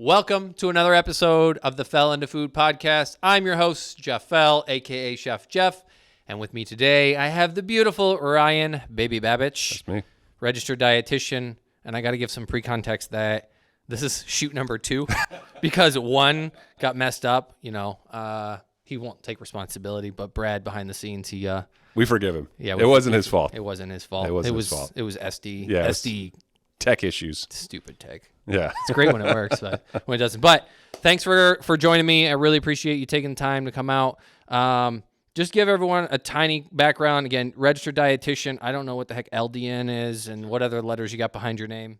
Welcome to another episode of the Fell Into Food podcast. I'm your host, Jeff Fell, aka Chef Jeff, and with me today I have the beautiful Ryan Babich. That's me. Registered dietitian, and I got to give some pre-context that this is shoot number 2 because 1 got messed up. You know, he won't take responsibility, but Brad behind the scenes, We forgive him. Yeah, it wasn't his fault. It wasn't his fault. It wasn't his fault. It was SD. Yeah, SD. Tech issues. Stupid tech. Yeah. It's great when it works, but when it doesn't. But thanks for joining me. I really appreciate you taking the time to come out. Just give everyone a tiny background. Again, registered dietitian. I don't know what the heck LDN is and what other letters you got behind your name.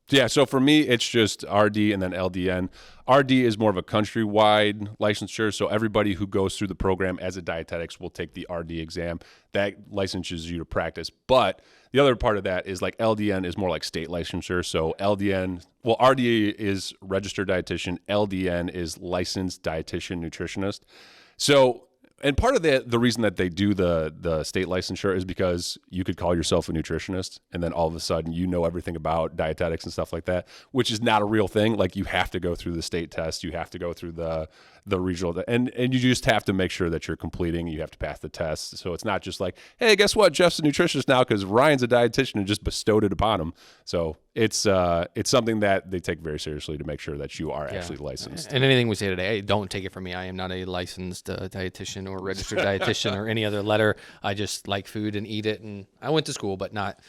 Yeah, so for me, it's just RD and then LDN. RD is more of a countrywide licensure, so everybody who goes through the program as a dietetics will take the RD exam. That licenses you to practice. But the other part of that is like LDN is more like state licensure. So LDN, well, RD is registered dietitian. LDN is licensed dietitian nutritionist. So, and part of the reason that they do the state licensure is because you could call yourself a nutritionist and then all of a sudden you know everything about dietetics and stuff like that, which is not a real thing. Like you have to go through the state test, you have to go through the regional, and you just have to make sure that you're completing, you have to pass the test. So it's not just like, hey, guess what? Jeff's a nutritionist now because Ryan's a dietitian and just bestowed it upon him. So it's something that they take very seriously to make sure that you are actually licensed. And anything we say today, hey, don't take it from me. I am not a licensed dietitian or registered dietitian or any other letter. I just like food and eat it. And I went to school, but not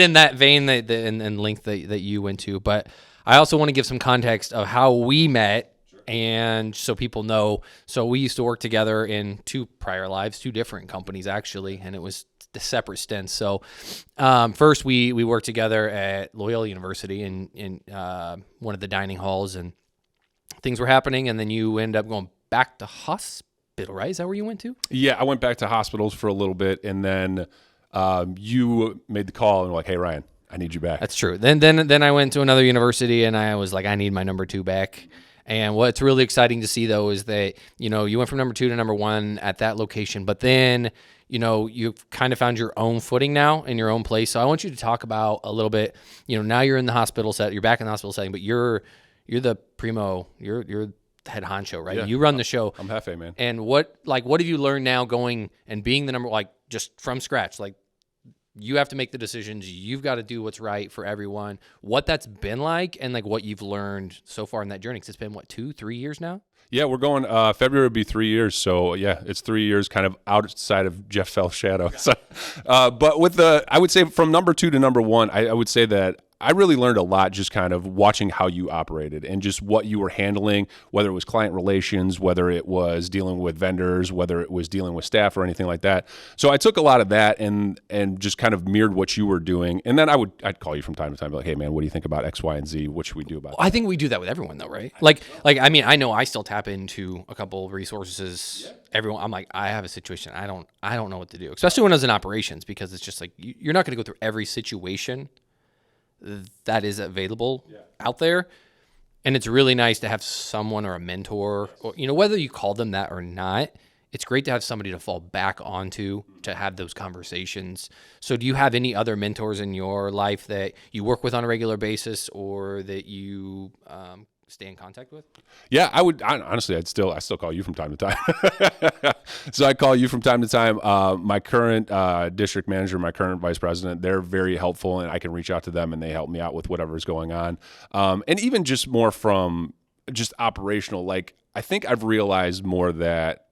in that vein and length that you went to. But I also want to give some context of how we met. And so people know, so we used to work together in 2 prior lives, 2 different companies actually, and it was the separate stints. So first we worked together at Loyola University in one of the dining halls, and things were happening, and then you end up going back to hospital, right? Is that where you went to? Yeah, I went back to hospitals for a little bit, and then you made the call and were like, hey, Ryan, I need you back. That's true. Then I went to another university, and I was like, I need my number 2 back. And what's really exciting to see, though, is that, you know, you went from number 2 to number 1 at that location, but then, you know, you've kind of found your own footing now in your own place. So I want you to talk about a little bit, you know, now you're in the hospital set, you're back in the hospital setting, but you're the primo, you're the head honcho, right? Yeah, you run the show. I'm Hefe, man. And what have you learned now going and being the number, like just from scratch, like, you have to make the decisions. You've got to do what's right for everyone. What that's been like and like what you've learned so far in that journey. Because it's been, 2-3 years now? Yeah, we're going, February would be 3 years. So yeah, it's 3 years kind of outside of Jeff Fell's shadow. So, but with I would say from number 2 to number 1, I would say that I really learned a lot just kind of watching how you operated and just what you were handling, whether it was client relations, whether it was dealing with vendors, whether it was dealing with staff or anything like that. So I took a lot of that and just kind of mirrored what you were doing. And then I'd call you from time to time, like, hey man, what do you think about X, Y, and Z? What should we do about it? I think we do that with everyone though, right? Like, I mean, I know I still tap into a couple of resources. Yeah. Everyone, I'm like, I have a situation. I don't know what to do, especially when I was in operations, because it's just like, you're not going to go through every situation that is available out there. And it's really nice to have someone or a mentor, or, you know, whether you call them that or not, it's great to have somebody to fall back onto to have those conversations. So do you have any other mentors in your life that you work with on a regular basis or that you stay in contact with? Yeah, honestly, I still call you from time to time. So I call you from time to time. My current district manager, my current vice president, they're very helpful, and I can reach out to them and they help me out with whatever's going on. And even just more from just operational, like I think I've realized more that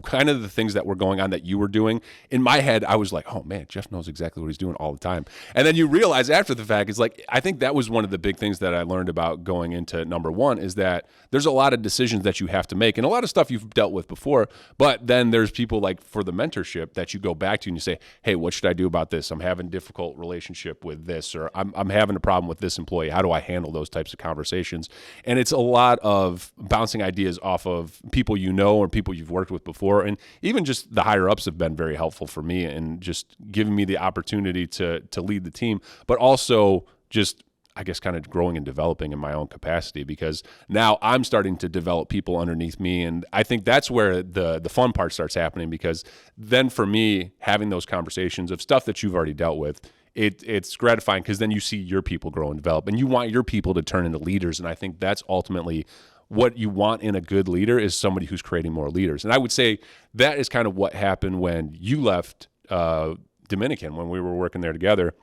kind of the things that were going on that you were doing. In my head, I was like, oh man, Jeff knows exactly what he's doing all the time. And then you realize after the fact, it's like, I think that was one of the big things that I learned about going into number 1 is that there's a lot of decisions that you have to make and a lot of stuff you've dealt with before, but then there's people like for the mentorship that you go back to and you say, hey, what should I do about this? I'm having a difficult relationship with this, or I'm having a problem with this employee. How do I handle those types of conversations? And it's a lot of bouncing ideas off of people you know or people you've worked with before. And even just the higher ups have been very helpful for me and just giving me the opportunity to lead the team, but also just, I guess, kind of growing and developing in my own capacity, because now I'm starting to develop people underneath me. And I think that's where the fun part starts happening, because then for me, having those conversations of stuff that you've already dealt with, it's gratifying because then you see your people grow and develop, and you want your people to turn into leaders. And I think that's ultimately what you want in a good leader, is somebody who's creating more leaders. And I would say that is kind of what happened when you left Dominican, when we were working there together.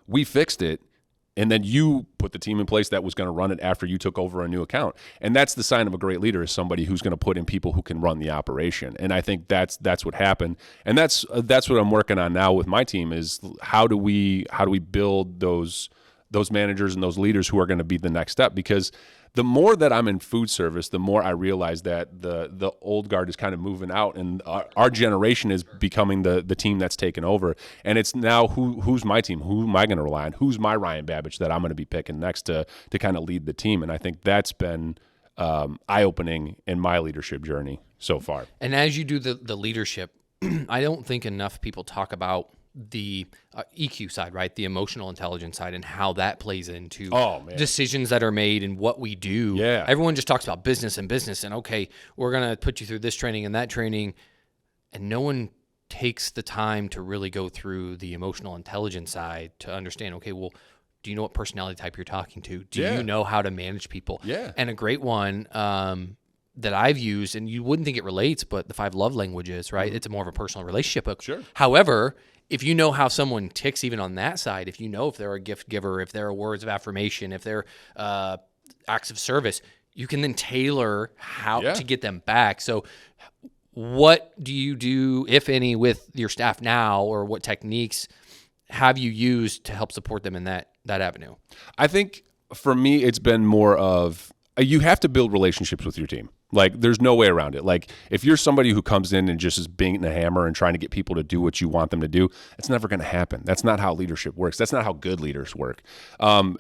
We fixed it, and then you put the team in place that was going to run it after you took over a new account. And that's the sign of a great leader, is somebody who's going to put in people who can run the operation. And I think that's what happened. And that's what I'm working on now with my team, is how do we build those managers and those leaders who are going to be the next step. Because the more that I'm in food service, the more I realize that the old guard is kind of moving out, and our generation is becoming the team that's taken over. And it's now who's my team? Who am I going to rely on? Who's my Ryan Babich that I'm going to be picking next to kind of lead the team? And I think that's been eye-opening in my leadership journey so far. And as you do the leadership, I don't think enough people talk about the EQ side, right? The emotional intelligence side, and how that plays into decisions that are made and what we do. Yeah. Everyone just talks about business, and okay, we're going to put you through this training and that training. And no one takes the time to really go through the emotional intelligence side to understand, okay, well, do you know what personality type you're talking to? Do you know how to manage people? Yeah. And a great one that I've used, and you wouldn't think it relates, but the 5 love languages, right? Mm-hmm. It's more of a personal relationship book. Sure. However, if you know how someone ticks even on that side, if you know if they're a gift giver, if they're words of affirmation, if they're acts of service, you can then tailor how to get them back. So what do you do, if any, with your staff now, or what techniques have you used to help support them in that avenue? I think for me, it's been more of, you have to build relationships with your team. Like, there's no way around it. Like, if you're somebody who comes in and just is beating a hammer and trying to get people to do what you want them to do, it's never going to happen. That's not how leadership works. That's not how good leaders work.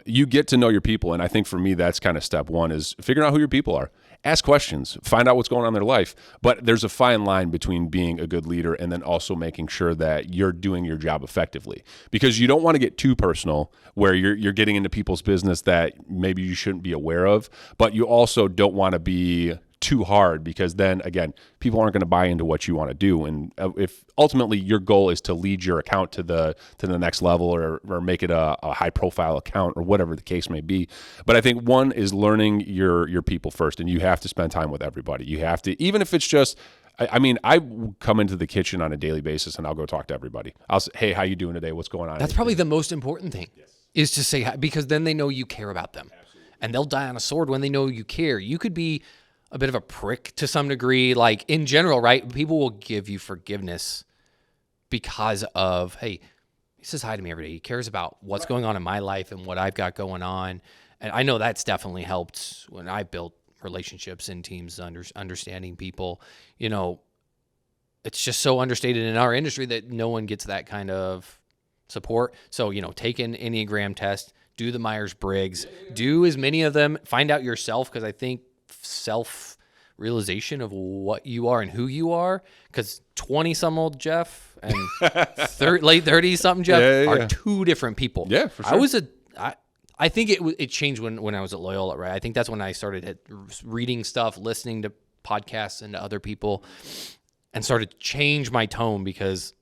You get to know your people, and I think for me, that's kind of step one, is figuring out who your people are. Ask questions, find out what's going on in their life. But there's a fine line between being a good leader and then also making sure that you're doing your job effectively. Because you don't want to get too personal, where you're getting into people's business that maybe you shouldn't be aware of, but you also don't want to be too hard, because then again, people aren't going to buy into what you want to do. And if ultimately your goal is to lead your account to the next level, or make it a high profile account, or whatever the case may be. But I think one is learning your people first, and you have to spend time with everybody. You have to, even if it's just, I mean, I come into the kitchen on a daily basis and I'll go talk to everybody. I'll say, hey, how you doing today? What's going on? That's probably the most important thing, is to say hi, because then they know you care about them. Absolutely. And they'll die on a sword when they know you care. You could be a bit of a prick to some degree, like in general, right? People will give you forgiveness because of, hey, he says hi to me every day. He cares about what's going on in my life and what I've got going on. And I know that's definitely helped when I built relationships in teams, understanding people. You know, it's just so understated in our industry that no one gets that kind of support. So, you know, take an Enneagram test, do the Myers-Briggs, do as many of them, find out yourself, because I think self-realization of what you are and who you are, because 20-some-old Jeff and late 30-something Jeff are two different people. Yeah, for sure. I think it changed when I was at Loyola, right? I think that's when I started reading stuff, listening to podcasts and to other people, and started to change my tone, because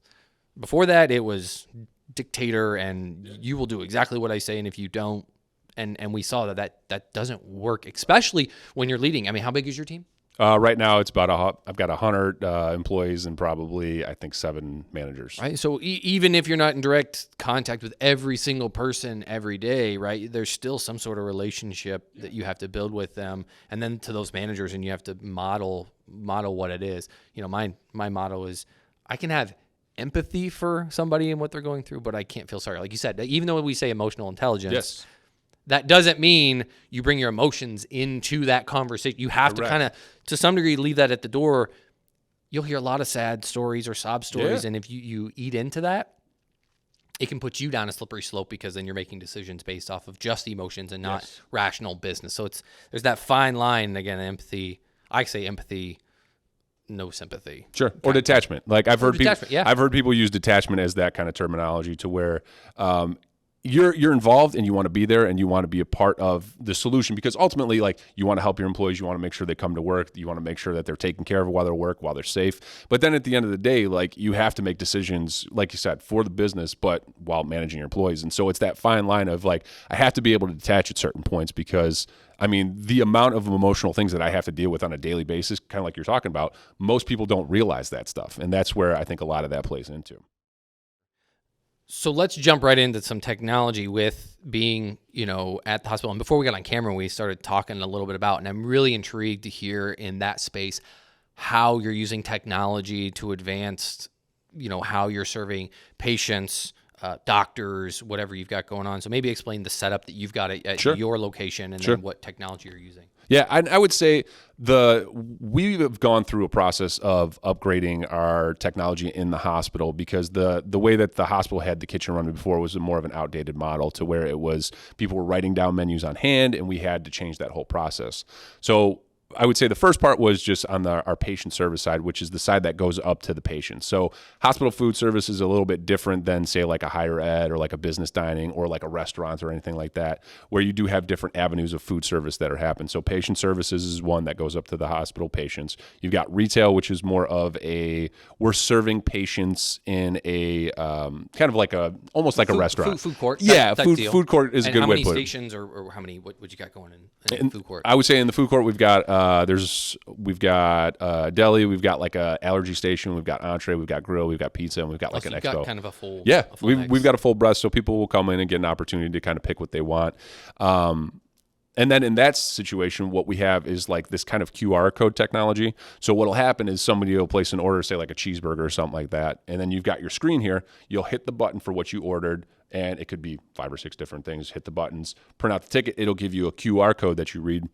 before that it was dictator and you will do exactly what I say, and if you don't, and we saw that doesn't work, especially when you're leading. I mean, how big is your team? Right now it's about I've got 100 employees and probably, I think, 7 managers. Right. So even if you're not in direct contact with every single person every day, right, there's still some sort of relationship that you have to build with them, and then to those managers, and you have to model what it is. You know, my motto is, I can have empathy for somebody and what they're going through, but I can't feel sorry. Like you said, even though we say emotional intelligence, that doesn't mean you bring your emotions into that conversation. You have to kind of, to some degree, leave that at the door. You'll hear a lot of sad stories or sob stories, and if you eat into that, it can put you down a slippery slope, because then you're making decisions based off of just emotions and not rational business. So there's that fine line. Again, empathy. I say empathy, no sympathy. Sure. Or detachment. Like I've heard people use detachment as that kind of terminology, to where you're involved and you want to be there and you want to be a part of the solution, because ultimately, like, you want to help your employees, you want to make sure they come to work, you want to make sure that they're taken care of while they're work, while they're safe. But then at the end of the day, like, you have to make decisions, like you said, for the business, but while managing your employees. And so it's that fine line of, like, I have to be able to detach at certain points, because I mean, the amount of emotional things that I have to deal with on a daily basis, kind of like you're talking about, most people don't realize that stuff. And that's where I think a lot of that plays into. So let's jump right into some technology with being, at the hospital. And before we got on camera, we started talking a little bit about, and I'm really intrigued to hear in that space how you're using technology to advance, how you're serving patients, doctors, whatever you've got going on. So maybe explain the setup that you've got at Sure. your location, and Sure. then what technology you're using. Yeah, I would say we have gone through a process of upgrading our technology in the hospital, because the way that the hospital had the kitchen running before was more of an outdated model, to where it was people were writing down menus on hand, and we had to change that whole process. So I would say the first part was just on our patient service side, which is the side that goes up to the patient. So hospital food service is a little bit different than, say, like a higher ed or like a business dining or like a restaurant or anything like that, where you do have different avenues of food service that are happening. So patient services is one that goes up to the hospital patients. You've got retail, which is more of we're serving patients in a kind of like almost like a restaurant. Food court. Yeah, type deal. food court is a good way to put it. How many stations or how many, what you got going in food court? I would say in the food court, we've got we've got deli, we've got like a allergy station, we've got entree, we've got grill, we've got pizza, and we've got like an you've expo. got kind of a full. Yeah, a full we've got a full breast, so people will come in and get an opportunity to kind of pick what they want. And then in that situation, what we have is like this kind of QR code technology. So what'll happen is somebody will place an order, say like a cheeseburger or something like that, and then you've got your screen here. You'll hit the button for what you ordered, and it could be 5 or 6 different things. Hit the buttons, print out the ticket. It'll give you a QR code that you read.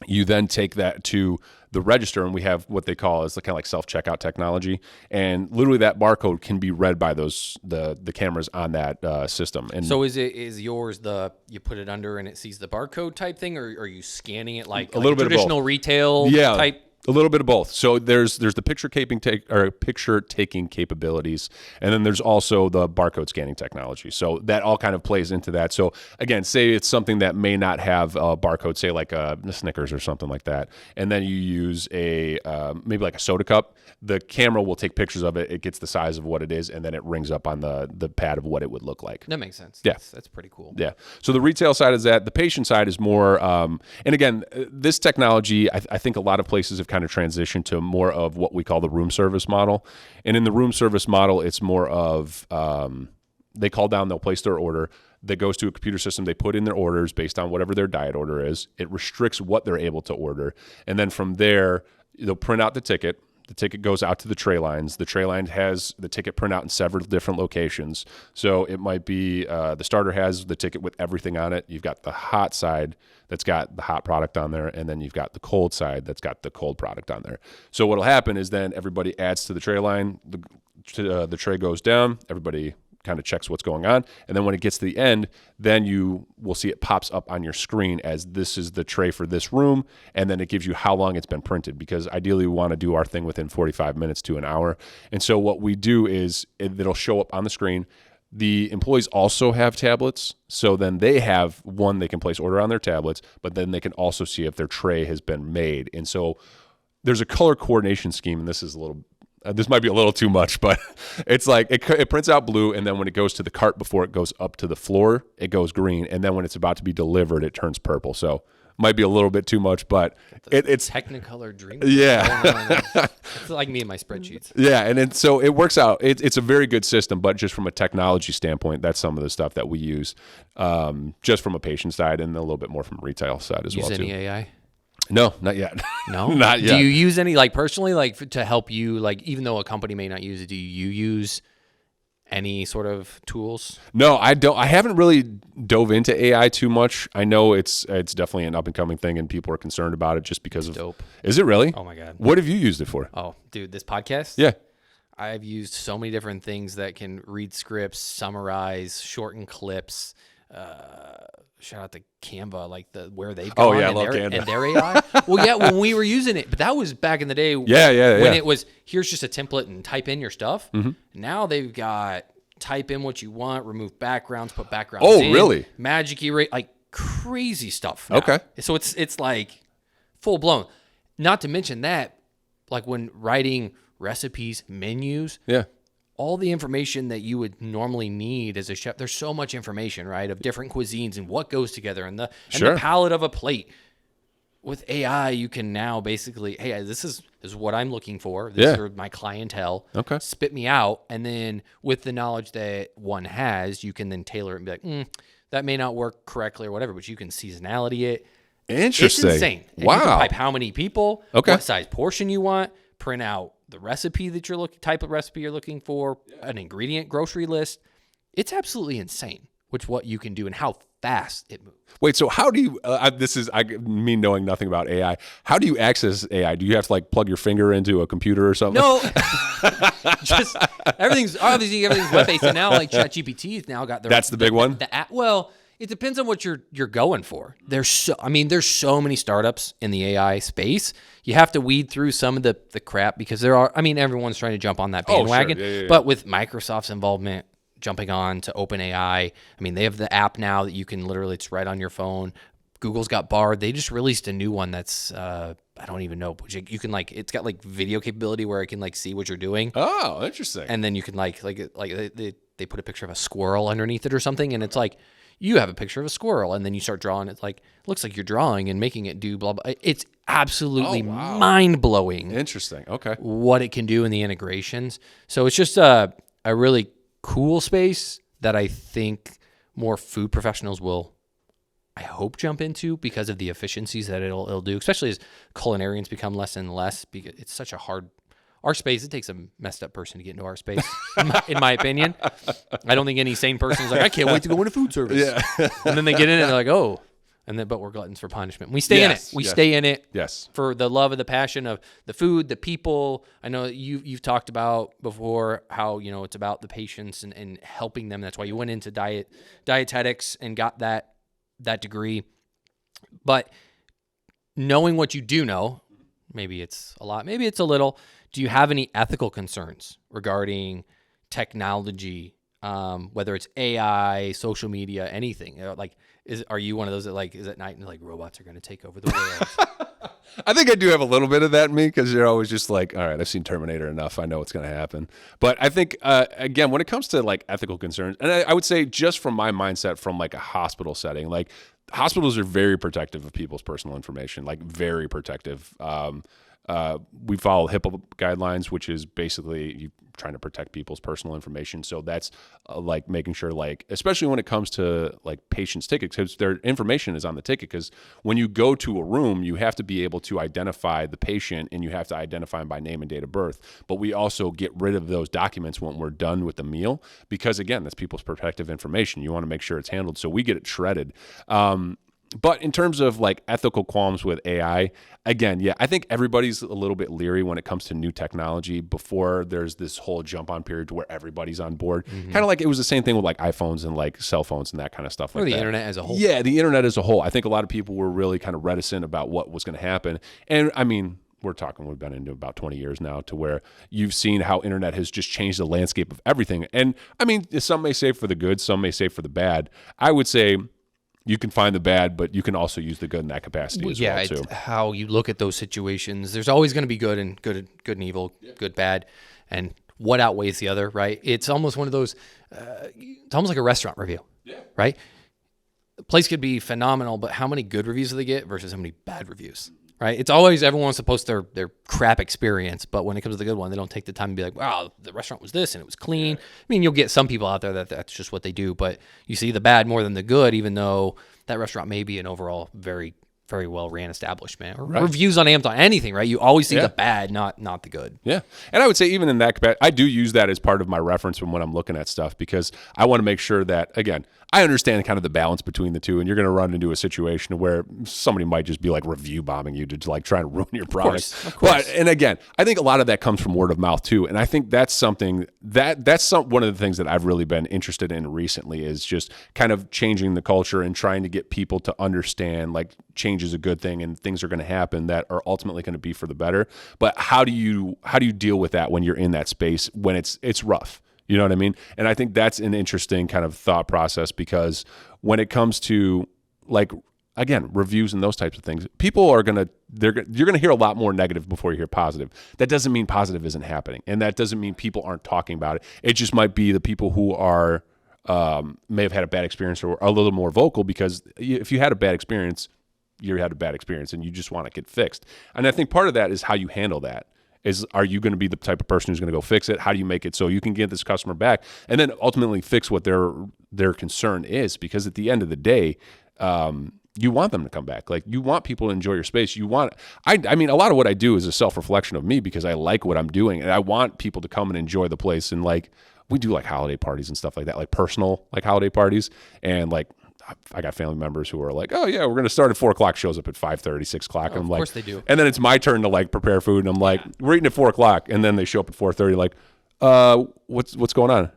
You then take that to the register, and we have what they call is kind of like self-checkout technology. And literally that barcode can be read by the cameras on that system. And so is yours you put it under and it sees the barcode type thing, or are you scanning it like a little bit of traditional both. retail type? A little bit of both. So there's the picture taking capabilities, and then there's also the barcode scanning technology. So that all kind of plays into that. So again, say it's something that may not have a barcode, say like a Snickers or something like that, and then you use maybe like a soda cup. The camera will take pictures of it. It gets the size of what it is, and then it rings up on the pad of what it would look like. That makes sense. Yeah, that's pretty cool. Yeah. So the retail side is that. The patient side is more, and again, this technology, I think a lot of places have kind of transitioned to more of what we call the room service model. And in the room service model, it's more of they call down, they'll place their order. That goes to a computer system. They put in their orders based on whatever their diet order is. It restricts what they're able to order. And then from there, they'll print out the ticket. The ticket goes out to the tray lines. The tray line has the ticket print out in several different locations. So it might be the starter has the ticket with everything on it. You've got the hot side that's got the hot product on there, and then you've got the cold side that's got the cold product on there. So what'll happen is then everybody adds to the tray line. The tray goes down. Everybody kind of checks what's going on, and then when it gets to the end, then you will see it pops up on your screen as this is the tray for this room, and then it gives you how long it's been printed, because ideally we want to do our thing within 45 minutes to an hour. And so what we do is it'll show up on the screen. The employees also have tablets, so then they have one, they can place order on their tablets, but then they can also see if their tray has been made. And so there's a color coordination scheme, and this is this might be a little too much, but it's like it prints out blue, and then when it goes to the cart before it goes up to the floor, it goes green, and then when it's about to be delivered, it turns purple. So might be a little bit too much, but it's Technicolor dream. Yeah. It's like me and my spreadsheets. Yeah, and so it works out. It's a very good system, but just from a technology standpoint, that's some of the stuff that we use, just from a patient side, and a little bit more from a retail side as well. Use any too. AI? No, not yet. No, not yet. Do you use any personally, to help you? Even though a company may not use it, do you use any sort of tools? No, I don't. I haven't really dove into AI too much. I know it's definitely an up and coming thing, and people are concerned about it just because of. Dope. Is it really? Oh my god. What have you used it for? Oh, dude, this podcast. Yeah. I've used so many different things that can read scripts, summarize, shorten clips. Shout out to Canva, where they've gone. Oh yeah, I love Canva and their AI. Well, yeah, when we were using it, but that was back in the day. Yeah. When it was, here's just a template and type in your stuff. Mm-hmm. Now they've got type in what you want, remove backgrounds, put backgrounds in. Oh, really? Magic erase, like crazy stuff now. Okay. So it's like full blown. Not to mention that, like when writing recipes, menus, Yeah. all the information that you would normally need as a chef, there's so much information, right, of different cuisines and what goes together and the palette of a plate. With AI, you can now basically, hey, this is what I'm looking for. These are my clientele. Okay. Spit me out. And then with the knowledge that one has, you can then tailor it and be like, that may not work correctly or whatever, but you can seasonality it. Interesting. It's insane. And Wow. you can type how many people, Okay. what size portion you want, print out the recipe that you're type of recipe you're looking for, an ingredient grocery list. It's absolutely insane, what you can do and how fast it moves. Wait, so how do you, me knowing nothing about AI, how do you access AI? Do you have to like plug your finger into a computer or something? No, just everything's web-based. And now like ChatGPT's now got That's the big one? The app. Well, it depends on what you're going for. There's so many startups in the AI space. You have to weed through some of the crap because everyone's trying to jump on that bandwagon. Oh, sure. Yeah. But with Microsoft's involvement, jumping on to OpenAI, they have the app now that you can literally, it's right on your phone. Google's got Bard. They just released a new one that's, I don't even know, but you can it's got like video capability where it can like see what you're doing. Oh, interesting. And then you can they put a picture of a squirrel underneath it or something. And it's like, you have a picture of a squirrel and then you start drawing. It's like, looks like you're drawing and making it do blah, blah. It's absolutely mind blowing. Interesting. Okay. What it can do in the integrations. So it's just a really cool space that I think more food professionals will, I hope, jump into because of the efficiencies that it'll do, especially as culinarians become less and less, because it's such a hard, our space, it takes a messed up person to get into our space, in my opinion. I don't think any sane person is like, I can't wait to go into food service. Yeah. And then they get in and they're like, oh, and then, but we're gluttons for punishment. We stay in it. We stay in it. Yes. For the love of the passion of the food, the people. I know you've talked about before how, it's about the patients and helping them. That's why you went into dietetics and got that degree. But knowing what you do know, maybe it's a lot, maybe it's a little. Do you have any ethical concerns regarding technology, whether it's AI, social media, anything? Are you one of those that is at night and like robots are going to take over the world? I think I do have a little bit of that in me because you're always just like, all right, I've seen Terminator enough. I know what's going to happen. But I think, again, when it comes to like ethical concerns, and I would say just from my mindset from like a hospital setting, like hospitals are very protective of people's personal information, like very protective. We follow HIPAA guidelines, which is basically you trying to protect people's personal information. So that's like making sure, like, especially when it comes to like patients' tickets, because their information is on the ticket. Because when you go to a room, you have to be able to identify the patient and you have to identify them by name and date of birth. But we also get rid of those documents when we're done with the meal, because again, that's people's protective information. You want to make sure it's handled. So we get it shredded. But in terms of like ethical qualms with AI, again, yeah, I think everybody's a little bit leery when it comes to new technology before there's this whole jump on period to where everybody's on board. Mm-hmm. Kind of like it was the same thing with like iPhones and like cell phones and that kind of stuff. Or the internet as a whole. Yeah, the internet as a whole. I think a lot of people were really kind of reticent about what was going to happen. And I mean, we've been into about 20 years now to where you've seen how internet has just changed the landscape of everything. And I mean, some may say for the good, some may say for the bad. I would say you can find the bad, but you can also use the good in that capacity as well, too. How you look at those situations. There's always going to be good and evil, good, bad, and what outweighs the other, right? It's almost one of those, it's almost like a restaurant review, right? The place could be phenomenal, but how many good reviews do they get versus how many bad reviews, right? It's always everyone wants to post their crap experience, but when it comes to the good one, they don't take the time to be like, wow, the restaurant was this and it was clean. I mean, you'll get some people out there that's just what they do, but you see the bad more than the good, even though that restaurant may be an overall very, very well ran establishment. Or reviews on Amazon, anything, right? You always see the bad, not the good. Yeah. And I would say even in that capacity, I do use that as part of my reference when I'm looking at stuff, because I want to make sure that, again, I understand kind of the balance between the two, and you're going to run into a situation where somebody might just be like review bombing you to like try to ruin your product. Of course. But, and again, I think a lot of that comes from word of mouth too. And I think that's something that's one of the things that I've really been interested in recently, is just kind of changing the culture and trying to get people to understand like change is a good thing and things are going to happen that are ultimately going to be for the better. But how do you deal with that when you're in that space when it's rough? You know what I mean? And I think that's an interesting kind of thought process, because when it comes to, like, again, reviews and those types of things, people are you're going to hear a lot more negative before you hear positive. That doesn't mean positive isn't happening. And that doesn't mean people aren't talking about it. It just might be the people who are, may have had a bad experience or are a little more vocal, because if you had a bad experience, you had a bad experience and you just want to get fixed. And I think part of that is how you handle that. Are you going to be the type of person who's going to go fix it? How do you make it so you can get this customer back and then ultimately fix what their concern is? Because at the end of the day, you want them to come back. Like, you want people to enjoy your space. I mean, a lot of what I do is a self-reflection of me, because I like what I'm doing and I want people to come and enjoy the place. And like, we do like holiday parties and stuff like that, like personal, like holiday parties. And like, I got family members who are like, oh yeah, we're going to start at 4:00, shows up at 5:30, 6:00. And I'm like, of course they do. And then it's my turn to like prepare food. And I'm like, we're eating at 4:00. And then they show up at 4:30, like, what's going on?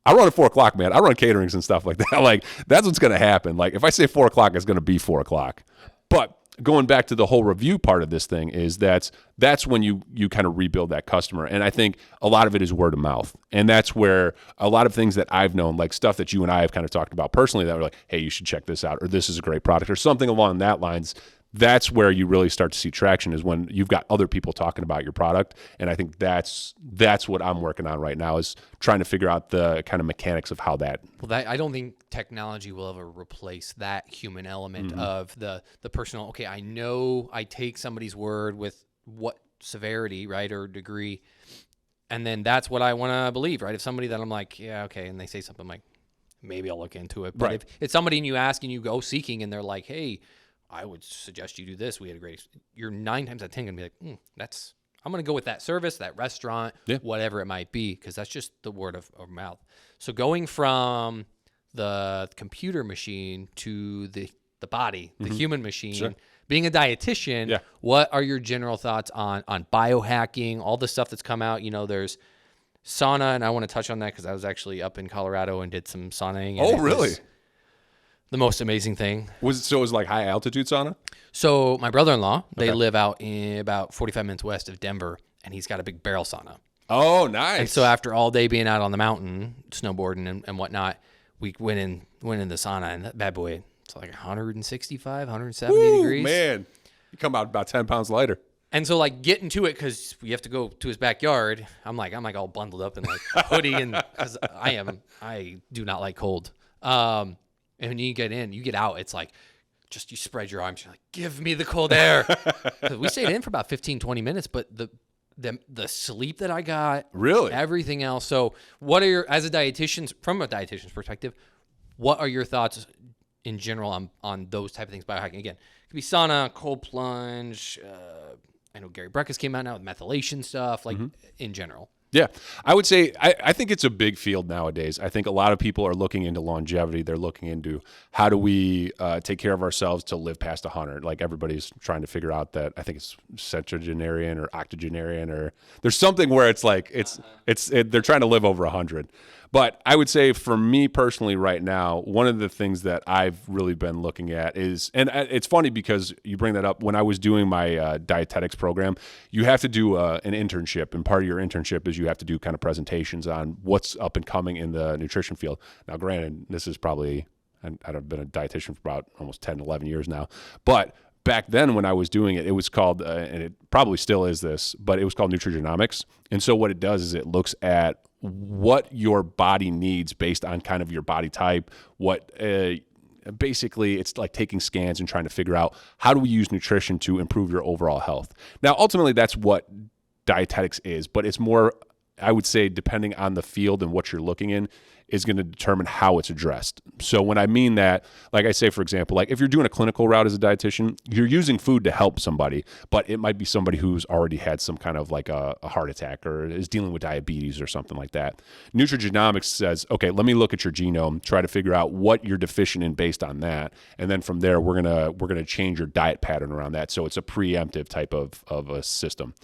I run at 4:00, man. I run caterings and stuff like that. Like, that's what's going to happen. Like, if I say 4:00, it's going to be 4:00. But going back to the whole review part of this thing is that's when you kind of rebuild that customer. And I think a lot of it is word of mouth. And that's where a lot of things that I've known, like stuff that you and I have kind of talked about personally, that were like, hey, you should check this out, or this is a great product, or something along that lines. That's where you really start to see traction, is when you've got other people talking about your product. And I think that's what I'm working on right now, is trying to figure out the kind of mechanics of how that. Well, I don't think technology will ever replace that human element of the personal. Okay, I know I take somebody's word with what severity, right, or degree, and then that's what I want to believe, right? If somebody that I'm like, yeah, okay, and they say something like, maybe I'll look into it. But if it's somebody and you ask and you go seeking and they're like, hey, I would suggest you do this, we had a great, you're 9 times out of 10 gonna be like, I'm gonna go with that service, that restaurant, whatever it might be, because that's just the word of mouth. So going from the computer machine to the body, the human machine, being a dietitian, what are your general thoughts on biohacking, all the stuff that's come out? You know, there's sauna, and I want to touch on that because I was actually up in Colorado and did some sauning. Oh, really? The most amazing thing. It was like high altitude sauna? So my brother-in-law, they live out in about 45 minutes west of Denver, and he's got a big barrel sauna. Oh, nice. And so after all day being out on the mountain, snowboarding and whatnot, we went in the sauna, and that bad boy, it's like 165, 170 degrees. Man, you come out about 10 pounds lighter. And so like getting to it, because we have to go to his backyard, I'm like all bundled up in like a hoodie, and because I do not like cold. And when you get in, you get out, it's like, just you spread your arms, you're like, give me the cold air. 'Cause we stayed in for about 15, 20 minutes, but the sleep that I got, really, everything else. So what are from a dietitian's perspective, what are your thoughts in general on those type of things, biohacking? Again, it could be sauna, cold plunge. I know Gary Breckus came out now with methylation stuff, like in general. Yeah, I would say I think it's a big field nowadays. I think a lot of people are looking into longevity. They're looking into how do we take care of ourselves to live past 100. Like, everybody's trying to figure out that. I think it's septuagenarian or octogenarian, or there's something where it's like they're trying to live over 100. But I would say for me personally right now, one of the things that I've really been looking at is, and it's funny because you bring that up, when I was doing my dietetics program, you have to do an internship, and part of your internship is you have to do kind of presentations on what's up and coming in the nutrition field. Now, granted, this is probably, I've been a dietitian for about almost 10, 11 years now, but back then when I was doing it, it was called, and it probably still is this, but it was called nutrigenomics. And so what it does is it looks at what your body needs based on kind of your body type, basically it's like taking scans and trying to figure out how do we use nutrition to improve your overall health. Now, ultimately, that's what dietetics is, but it's more, I would say, depending on the field and what you're looking in, is going to determine how it's addressed. So when I mean that, like I say, for example, like if you're doing a clinical route as a dietitian, you're using food to help somebody, but it might be somebody who's already had some kind of like a heart attack or is dealing with diabetes or something like that. Nutrigenomics says, okay, let me look at your genome, try to figure out what you're deficient in based on that. And then from there, we're going to change your diet pattern around that. So it's a preemptive type of a system.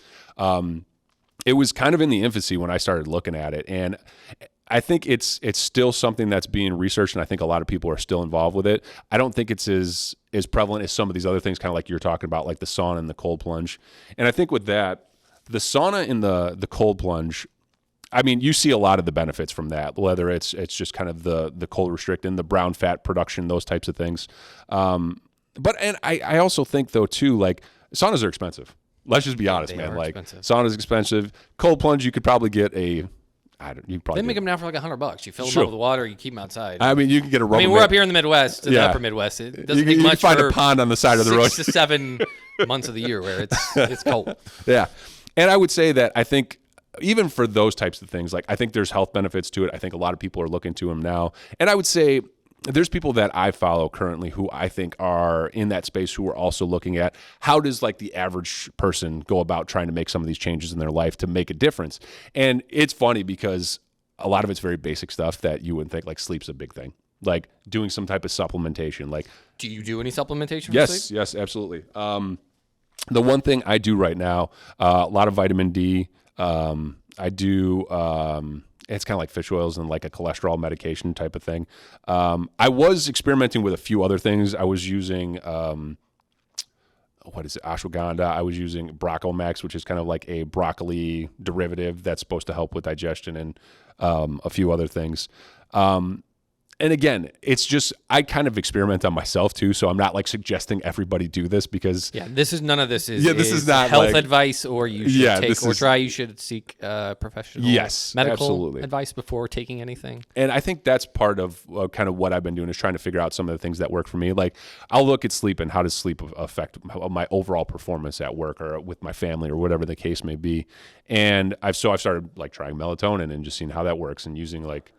It was kind of in the infancy when I started looking at it, and I think it's still something that's being researched, and I think a lot of people are still involved with it. I don't think it's as prevalent as some of these other things, kind of like you're talking about, like the sauna and the cold plunge. And I think with that, the sauna and the cold plunge, I mean, you see a lot of the benefits from that, whether it's just kind of the cold restricting, the brown fat production, those types of things. And I also think though too, like saunas are expensive. Let's just be honest, man. Like expensive. Sauna's expensive. Cold plunge, you could probably get they make them now for like $100. You fill them up with water, you keep them outside. I mean, you can get a rubber. We're up here in the Midwest, the upper Midwest. It doesn't take much. You can find a pond on the side of the road. 6 to 7 months of the year where it's cold. Yeah, and I would say that I think even for those types of things, like I think there's health benefits to it. I think a lot of people are looking to them now, and I would say there's people that I follow currently who I think are in that space who are also looking at how does like the average person go about trying to make some of these changes in their life to make a difference. And it's funny because a lot of it's very basic stuff that you wouldn't think, like sleep's a big thing, like doing some type of supplementation. Like, do you do any supplementation for yes, sleep? Yes, absolutely. The one thing I do right now, a lot of vitamin D. I do, it's kind of like fish oils and like a cholesterol medication type of thing. I was experimenting with a few other things. I was using, ashwagandha. I was using Brocomax, which is kind of like a broccoli derivative that's supposed to help with digestion and a few other things. And again, it's just, I kind of experiment on myself too. So I'm not like suggesting everybody do this because none of this is, this is not health like, advice or you should you should seek professional medical advice before taking anything. And I think that's part of kind of what I've been doing is trying to figure out some of the things that work for me. Like I'll look at sleep and how does sleep affect my overall performance at work or with my family or whatever the case may be. And I've started like trying melatonin and just seeing how that works and using like,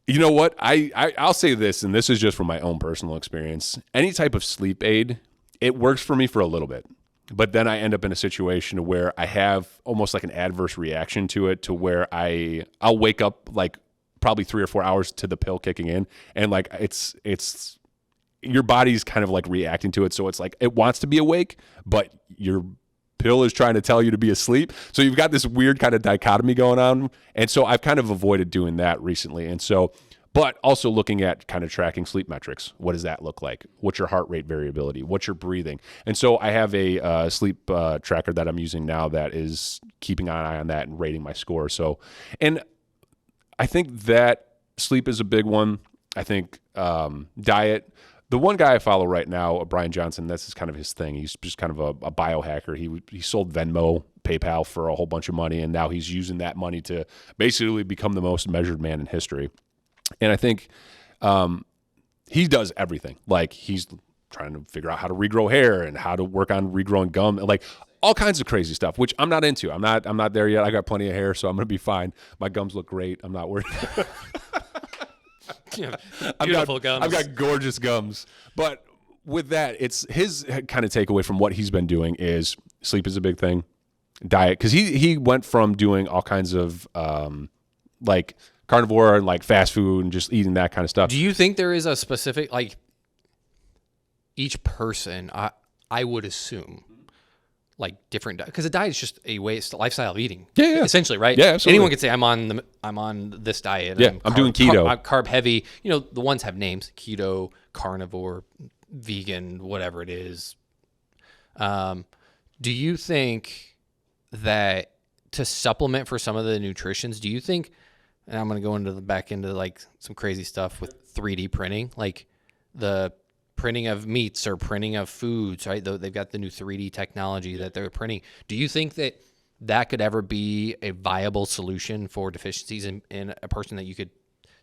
you know what? I'll say this, and this is just from my own personal experience. Any type of sleep aid, it works for me for a little bit. But then I end up in a situation where I have almost like an adverse reaction to it to where I'll wake up like probably 3 or 4 hours to the pill kicking in. And like it's your body's kind of like reacting to it. So it's like it wants to be awake, but your pill is trying to tell you to be asleep. So you've got this weird kind of dichotomy going on. And so I've kind of avoided doing that recently. And so, but also looking at kind of tracking sleep metrics. What does that look like? What's your heart rate variability? What's your breathing? And so I have a sleep tracker that I'm using now that is keeping an eye on that and rating my score. So, and I think that sleep is a big one. I think diet. The one guy I follow right now, Brian Johnson, this is kind of his thing. He's just kind of a biohacker. He sold Venmo, PayPal for a whole bunch of money, and now he's using that money to basically become the most measured man in history. And I think he does everything. Like he's trying to figure out how to regrow hair and how to work on regrowing gum, and like all kinds of crazy stuff, which I'm not into. I'm not there yet. I got plenty of hair, so I'm gonna be fine. My gums look great. I'm not worried. Beautiful gums. I've got gorgeous gums. But with that, it's his kind of takeaway from what he's been doing is sleep is a big thing. Diet, because he went from doing all kinds of like carnivore and like fast food and just eating that kind of stuff. Do you think there is a specific, like each person, I would assume, like different, because a diet is just a lifestyle of eating. Yeah. Essentially, right? Yeah, absolutely. Anyone could say I'm on this diet. Yeah, I'm doing keto. I'm carb heavy. You know, the ones have names: keto, carnivore, vegan, whatever it is. Do you think that to supplement for some of the nutritions, do you think, and I'm going to go into back into like some crazy stuff with 3D printing, like the printing of meats or printing of foods, right? They've got the new 3D technology that they're printing. Do you think that could ever be a viable solution for deficiencies in a person that you could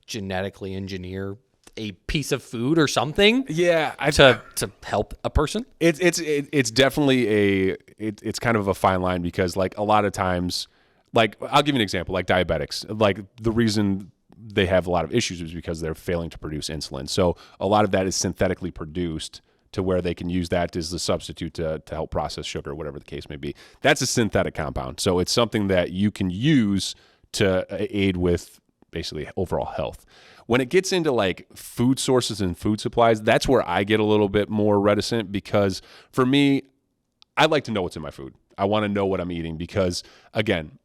genetically engineer a piece of food or something? Yeah, to help a person. It's definitely it's kind of a fine line because like a lot of times, like I'll give you an example, like diabetics, like the reason they have a lot of issues is because they're failing to produce insulin. So a lot of that is synthetically produced to where they can use that as the substitute to help process sugar, whatever the case may be. That's a synthetic compound. So it's something that you can use to aid with basically overall health. When it gets into like food sources and food supplies, that's where I get a little bit more reticent because for me, I like to know what's in my food. I want to know what I'm eating because again,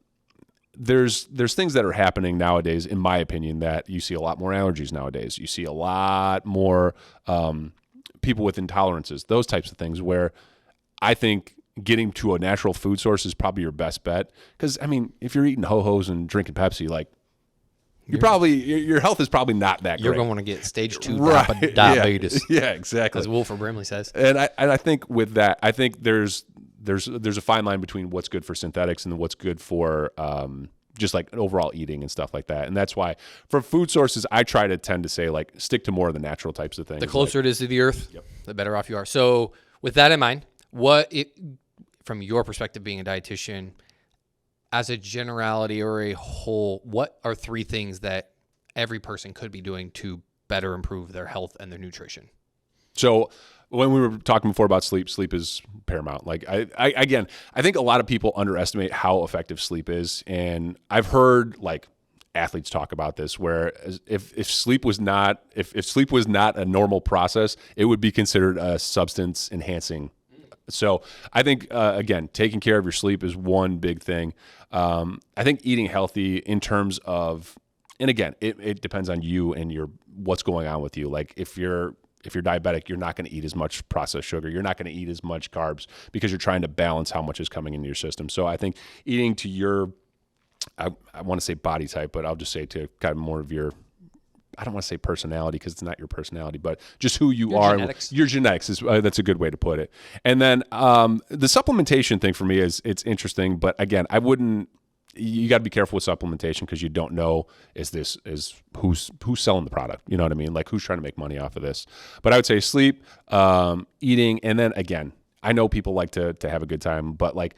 there's things that are happening nowadays, in my opinion, that you see a lot more allergies nowadays. You see a lot more people with intolerances, those types of things where I think, getting to a natural food source is probably your best bet. Because, I mean, if you're eating Ho-Hos and drinking Pepsi, like, your health is probably not that You're great. going to get stage 2 Right. diabetes. Yeah, exactly. As Wolford Brimley says. And I think with that, I think there's a fine line between what's good for synthetics and what's good for just like overall eating and stuff like that. And that's why for food sources, I tend to say like stick to more of the natural types of things. The closer it is to the earth, the better off you are. So with that in mind, from your perspective being a dietitian, as a generality or a whole, what are 3 things that every person could be doing to better improve their health and their nutrition? So when we were talking before about sleep is paramount. Like I think a lot of people underestimate how effective sleep is. And I've heard like athletes talk about this, where if sleep was not a normal process, it would be considered a substance enhancing. So I think, again, taking care of your sleep is one big thing. I think eating healthy in terms of, and again, it depends on you and what's going on with you. Like if you're diabetic, you're not going to eat as much processed sugar. You're not going to eat as much carbs because you're trying to balance how much is coming into your system. So I think eating to your, I want to say body type, but I'll just say to kind of more of your, I don't want to say personality because it's not your personality, but just who you are. Genetics. Your genetics is that's a good way to put it. And then the supplementation thing for me it's interesting, but again, you got to be careful with supplementation because you don't know is who's selling the product. You know what I mean? Like who's trying to make money off of this. But I would say sleep, eating, and then again, I know people like to have a good time, but like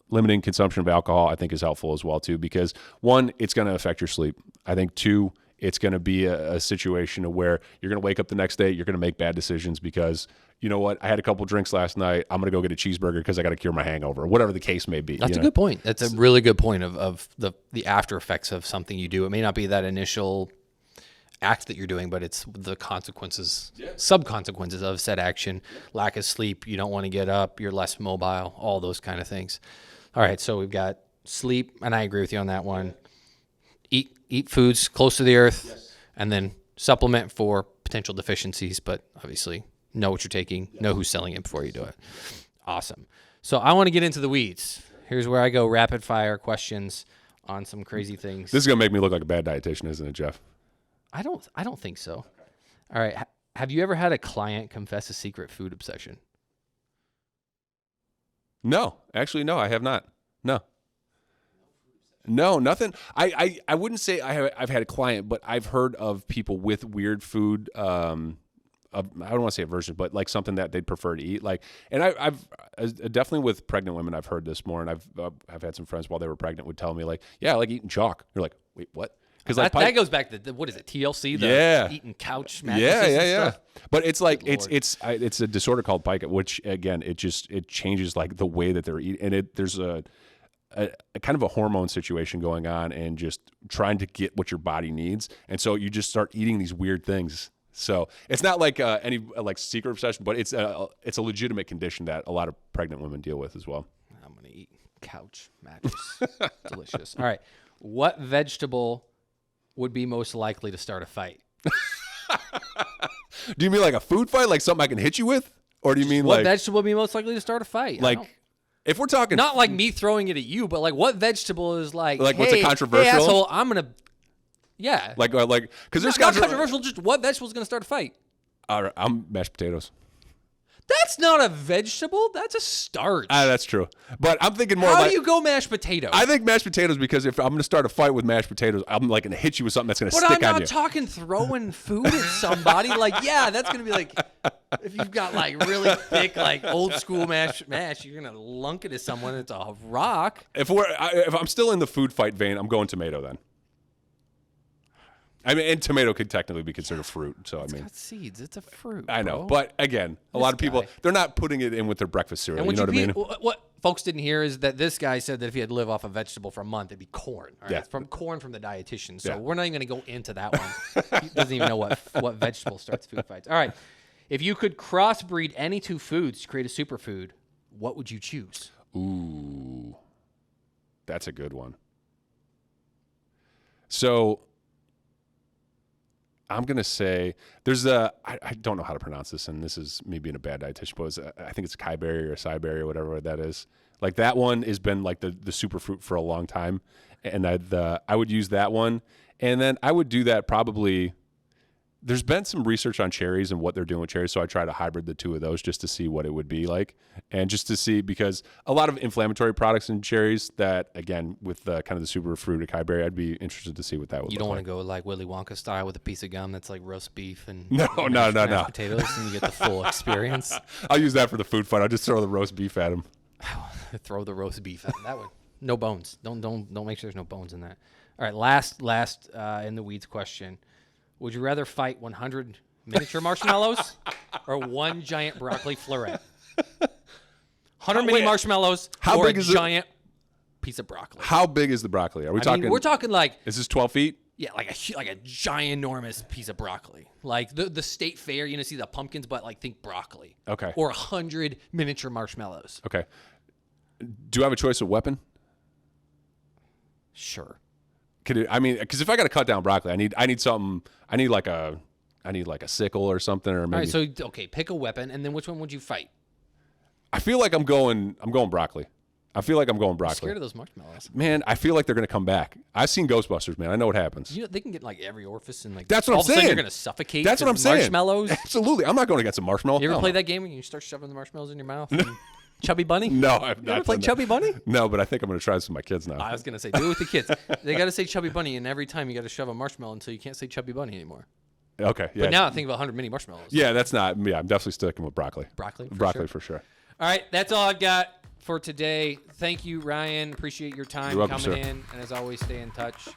limiting consumption of alcohol I think is helpful as well too, because 1, it's going to affect your sleep. I think 2, it's going to be a situation where you're going to wake up the next day, you're going to make bad decisions because, you know what, I had a couple drinks last night, I'm going to go get a cheeseburger because I got to cure my hangover, whatever the case may be. That's a good point. That's a really good point of the after effects of something you do. It may not be that initial act that you're doing, but it's the consequences, sub-consequences of said action. Lack of sleep, you don't want to get up, you're less mobile, all those kind of things. All right, so we've got sleep, and I agree with you on that one. Eat foods close to the earth, and then supplement for potential deficiencies, but obviously know what you're taking, know who's selling it before you do it. Awesome. So I want to get into the weeds. Here's where I go rapid fire questions on some crazy things. This is going to make me look like a bad dietitian, isn't it, Jeff? I don't think so. All right. Have you ever had a client confess a secret food obsession? No, actually, no, I have not. No, nothing. I wouldn't say I've had a client, but I've heard of people with weird food. I don't want to say aversion, but like something that they'd prefer to eat. Like, and I've definitely with pregnant women, I've heard this more, and I've had some friends while they were pregnant would tell me like, yeah, I like eating chalk. You're like, wait, what? Because that goes back to what is it? TLC, eating couch mattresses and stuff. But it's like it's a disorder called pica, which again it changes like the way that they're eating, and there's a kind of a hormone situation going on, and just trying to get what your body needs, and so you just start eating these weird things. So it's not like any like secret obsession, but it's a legitimate condition that a lot of pregnant women deal with as well. I'm gonna eat couch mattress. Delicious. All right, what vegetable would be most likely to start a fight? Do you mean like a food fight, like something I can hit you with, or do you mean what vegetable would be most likely to start a fight? Like, if we're talking not like me throwing it at you, but like what vegetable is like hey, what's a controversial? Hey, asshole, I'm gonna like because there's not controversial. Just what vegetable is gonna start a fight? All right, I'm mashed potatoes. That's not a vegetable. That's a starch. That's true. But I'm thinking more How do you go mashed potatoes? I think mashed potatoes because if I'm going to start a fight with mashed potatoes, I'm like going to hit you with something that's going to stick on you. But I'm not talking throwing food at somebody. Like, yeah, that's going to be like, if you've got like really thick, like old school mash, you're going to lunk it at someone. It's a rock. If I'm still in the food fight vein, I'm going tomato then. I mean, and tomato could technically be considered fruit. So It's I mean, got seeds. It's a fruit. I know, bro. but again, a lot of people they're not putting it in with their breakfast cereal. You know what I mean? What folks didn't hear is that this guy said that if he had to live off a vegetable for a month, it'd be corn. All right? Yeah. It's from corn from the dietitian. So Yeah. we're not even going to go into that one. He doesn't even know what vegetable starts food fights. All right. If you could crossbreed any 2 foods to create a superfood, what would you choose? Ooh, that's a good one. So I'm going to say I don't know how to pronounce this, and this is me being a bad dietitian, but I think it's a berry or a cyberry or whatever that is. Like that one has been like the superfruit for a long time. And I would use that one. And then I would do that probably. There's been some research on cherries and what they're doing with cherries. So I try to hybrid the two of those just to see what it would be like. And just to see, because a lot of inflammatory products in cherries that, again, with the kind of the superfruit acai berry, I'd be interested to see what that would look like. You don't want to go like Willy Wonka style with a piece of gum that's like roast beef and no. mashed potatoes, and you get the full experience. I'll use that for the food fight. I'll just throw the roast beef at him. Throw the roast beef at that one. No bones. Don't make sure there's no bones in that. All right, last in the weeds question. Would you rather fight 100 miniature marshmallows or one giant broccoli floret? 100 mini marshmallows or a giant piece of broccoli. How big is the broccoli? Are we talking? We're talking like. Is this 12 feet? Yeah, like a ginormous piece of broccoli. Like the state fair, you know, see the pumpkins, but like think broccoli. Okay. Or 100 miniature marshmallows. Okay. Do you have a choice of weapon? Sure. Because if I got to cut down broccoli, I need something. I need like a sickle or something, or maybe. All right, so pick a weapon, and then which one would you fight? I feel like I'm going broccoli. I feel like I'm going broccoli. I'm scared of those marshmallows. Man, I feel like they're going to come back. I've seen Ghostbusters, man. I know what happens. You know, they can get like every orifice and like. That's what I'm saying. All of a sudden you're going to suffocate. That's what I'm saying. Marshmallows. Absolutely. I'm not going to get some marshmallow. You ever play that game when you start shoving the marshmallows in your mouth? Chubby Bunny? No, I've You not. ever played Chubby Bunny? No, but I think I'm going to try this with my kids now. I was going to say, do it with the kids. They got to say Chubby Bunny, and every time you got to shove a marshmallow until you can't say Chubby Bunny anymore. Okay, yeah. But now I think about 100 mini marshmallows. Yeah, that's not. Yeah, I'm definitely sticking with broccoli. Broccoli For sure. All right, that's all I've got for today. Thank you, Ryan. Appreciate your time You're welcome, coming sir. in. And as always, stay in touch.